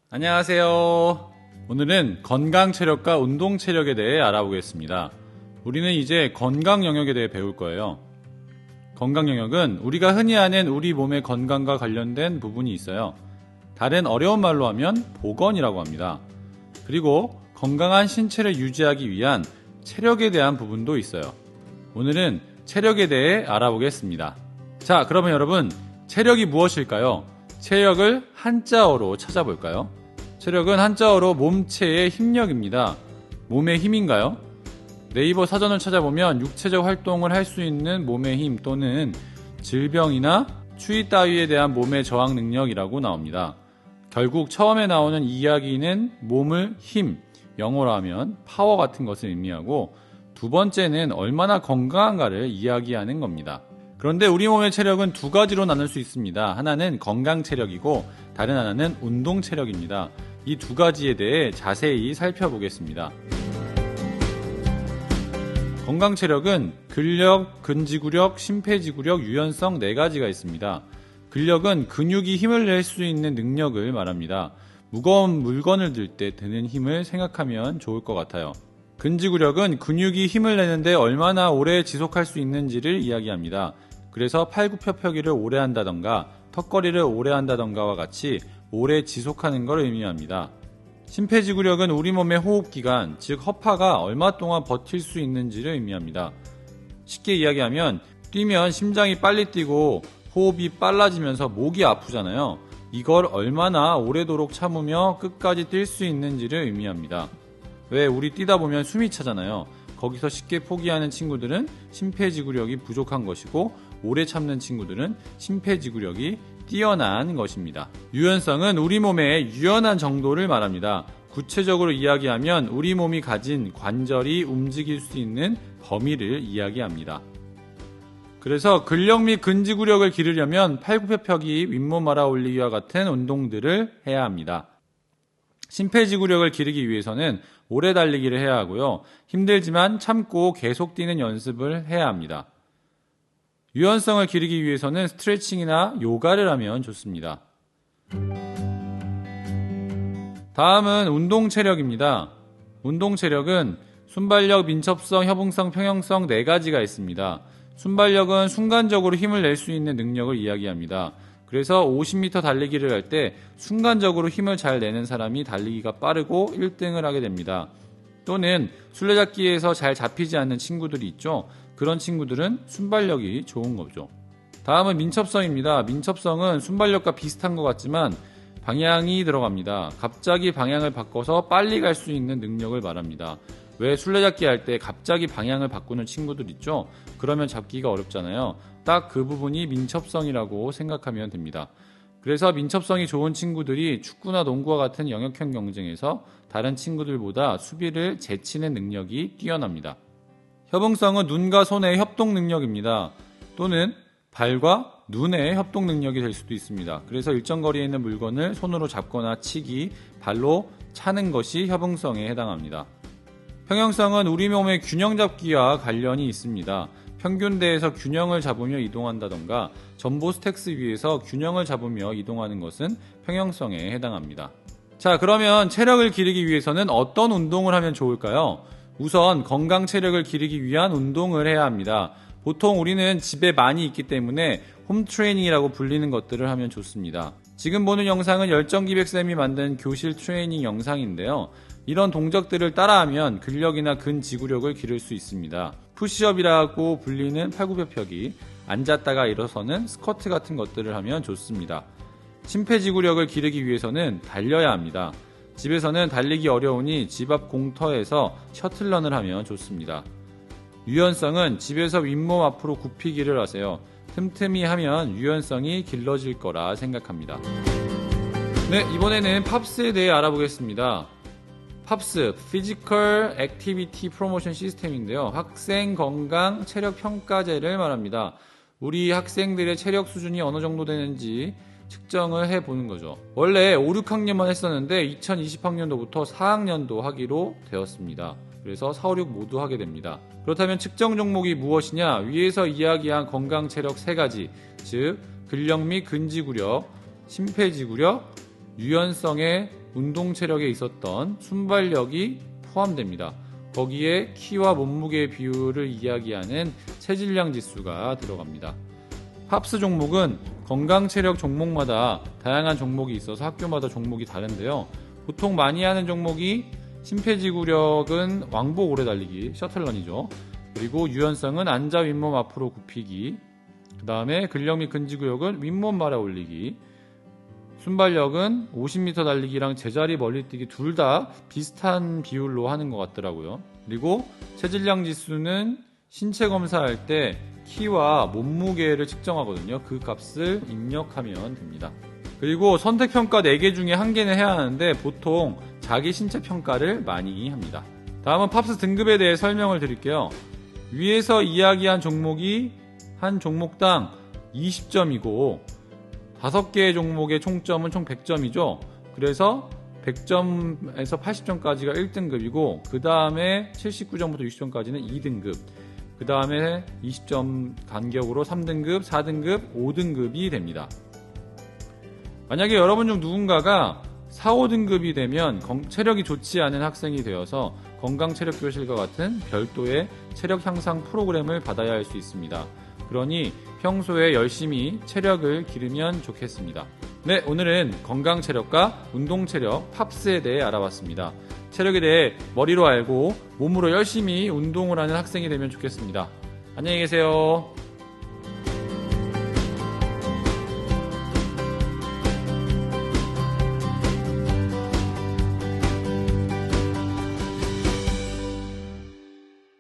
안녕하세요. 오늘은 건강 체력과 운동 체력에 대해 알아보겠습니다. 우리는 이제 건강 영역에 대해 배울 거예요. 건강 영역은 우리가 흔히 아는 우리 몸의 건강과 관련된 부분이 있어요. 다른 어려운 말로 하면 보건이라고 합니다. 그리고 건강한 신체를 유지하기 위한 체력에 대한 부분도 있어요. 오늘은 체력에 대해 알아보겠습니다. 자, 그러면 여러분, 체력이 무엇일까요? 체력을 한자어로 찾아볼까요? 체력은 한자어로 몸체의 힘력입니다. 몸의 힘인가요? 네이버 사전을 찾아보면 육체적 활동을 할 수 있는 몸의 힘 또는 질병이나 추위 따위에 대한 몸의 저항 능력이라고 나옵니다. 결국 처음에 나오는 이야기는 몸을 힘, 영어로 하면 파워 같은 것을 의미하고 두 번째는 얼마나 건강한가를 이야기하는 겁니다. 그런데 우리 몸의 체력은 두 가지로 나눌 수 있습니다. 하나는 건강 체력이고 다른 하나는 운동 체력입니다. 이 두 가지에 대해 자세히 살펴보겠습니다. 건강 체력은 근력, 근지구력, 심폐지구력, 유연성 네 가지가 있습니다. 근력은 근육이 힘을 낼 수 있는 능력을 말합니다. 무거운 물건을 들 때 드는 힘을 생각하면 좋을 것 같아요. 근지구력은 근육이 힘을 내는데 얼마나 오래 지속할 수 있는지를 이야기합니다. 그래서 팔굽혀펴기를 오래 한다던가 턱걸이를 오래 한다던가와 같이 오래 지속하는 걸 의미합니다. 심폐지구력은 우리 몸의 호흡기간, 즉 허파가 얼마 동안 버틸 수 있는지를 의미합니다. 쉽게 이야기하면 뛰면 심장이 빨리 뛰고 호흡이 빨라지면서 목이 아프잖아요. 이걸 얼마나 오래도록 참으며 끝까지 뛸 수 있는지를 의미합니다. 왜 우리 뛰다 보면 숨이 차잖아요. 거기서 쉽게 포기하는 친구들은 심폐지구력이 부족한 것이고 오래 참는 친구들은 심폐지구력이 뛰어난 것입니다. 유연성은 우리 몸의 유연한 정도를 말합니다. 구체적으로 이야기하면 우리 몸이 가진 관절이 움직일 수 있는 범위를 이야기합니다. 그래서 근력 및 근지구력을 기르려면 팔굽혀펴기, 윗몸 알아 올리기와 같은 운동들을 해야 합니다. 심폐지구력을 기르기 위해서는 오래 달리기를 해야 하고요. 힘들지만 참고 계속 뛰는 연습을 해야 합니다. 유연성을 기르기 위해서는 스트레칭이나 요가를 하면 좋습니다. 다음은 운동 체력입니다. 운동 체력은 순발력, 민첩성, 협응성, 평형성 네 가지가 있습니다. 순발력은 순간적으로 힘을 낼 수 있는 능력을 이야기합니다. 그래서 50m 달리기를 할 때 순간적으로 힘을 잘 내는 사람이 달리기가 빠르고 1등을 하게 됩니다. 또는 술래잡기에서 잘 잡히지 않는 친구들이 있죠. 그런 친구들은 순발력이 좋은 거죠. 다음은 민첩성입니다. 민첩성은 순발력과 비슷한 것 같지만 방향이 들어갑니다. 갑자기 방향을 바꿔서 빨리 갈 수 있는 능력을 말합니다. 왜 술래잡기 할 때 갑자기 방향을 바꾸는 친구들 있죠? 그러면 잡기가 어렵잖아요. 딱 그 부분이 민첩성이라고 생각하면 됩니다. 그래서 민첩성이 좋은 친구들이 축구나 농구와 같은 영역형 경쟁에서 다른 친구들보다 수비를 제치는 능력이 뛰어납니다. 협응성은 눈과 손의 협동 능력입니다. 또는 발과 눈의 협동 능력이 될 수도 있습니다. 그래서 일정 거리에 있는 물건을 손으로 잡거나 치기, 발로 차는 것이 협응성에 해당합니다. 평형성은 우리 몸의 균형 잡기와 관련이 있습니다. 평균대에서 균형을 잡으며 이동한다던가 전보 스택스 위에서 균형을 잡으며 이동하는 것은 평형성에 해당합니다. 자, 그러면 체력을 기르기 위해서는 어떤 운동을 하면 좋을까요? 우선 건강 체력을 기르기 위한 운동을 해야 합니다. 보통 우리는 집에 많이 있기 때문에 홈 트레이닝이라고 불리는 것들을 하면 좋습니다. 지금 보는 영상은 열정기백쌤이 만든 교실 트레이닝 영상인데요. 이런 동작들을 따라하면 근력이나 근지구력을 기를 수 있습니다. 푸시업이라고 불리는 팔굽혀펴기, 앉았다가 일어서는 스쿼트 같은 것들을 하면 좋습니다. 심폐지구력을 기르기 위해서는 달려야 합니다. 집에서는 달리기 어려우니 집 앞 공터에서 셔틀런을 하면 좋습니다. 유연성은 집에서 윗몸 앞으로 굽히기를 하세요. 틈틈이 하면 유연성이 길러질 거라 생각합니다. 네, 이번에는 팝스에 대해 알아보겠습니다. 팝스, Physical Activity Promotion System인데요. 학생 건강 체력 평가제를 말합니다. 우리 학생들의 체력 수준이 어느 정도 되는지 측정을 해보는 거죠. 원래 5, 6학년만 했었는데 2020학년도부터 4학년도 하기로 되었습니다. 그래서 4, 5, 6 모두 하게 됩니다. 그렇다면 측정 종목이 무엇이냐? 위에서 이야기한 건강 체력 3가지, 즉 근력 및 근지구력, 심폐지구력, 유연성의 운동 체력에 있었던 순발력이 포함됩니다. 거기에 키와 몸무게 비율을 이야기하는 체질량 지수가 들어갑니다. 팝스 종목은 건강 체력 종목마다 다양한 종목이 있어서 학교마다 종목이 다른데요. 보통 많이 하는 종목이 심폐지구력은 왕복 오래 달리기, 셔틀런이죠. 그리고 유연성은 앉아 윗몸 앞으로 굽히기, 그 다음에 근력 및 근지구력은 윗몸 말아 올리기, 순발력은 50m 달리기랑 제자리 멀리뛰기 둘 다 비슷한 비율로 하는 것 같더라고요. 그리고 체질량 지수는 신체 검사할 때 키와 몸무게를 측정하거든요. 그 값을 입력하면 됩니다. 그리고 선택평가 4개 중에 1개는 해야 하는데 보통 자기 신체 평가를 많이 합니다. 다음은 팝스 등급에 대해 설명을 드릴게요. 위에서 이야기한 종목이 한 종목당 20점이고 5개의 종목의 총점은 총 100점이죠. 그래서 100점에서 80점까지가 1등급이고 그 다음에 79점부터 60점까지는 2등급, 그 다음에 20점 간격으로 3등급, 4등급, 5등급이 됩니다. 만약에 여러분 중 누군가가 4, 5등급이 되면 체력이 좋지 않은 학생이 되어서 건강체력교실과 같은 별도의 체력 향상 프로그램을 받아야 할 수 있습니다. 그러니 평소에 열심히 체력을 기르면 좋겠습니다. 네, 오늘은 건강체력과 운동체력, 팝스에 대해 알아봤습니다. 체력에 대해 머리로 알고 몸으로 열심히 운동을 하는 학생이 되면 좋겠습니다. 안녕히 계세요.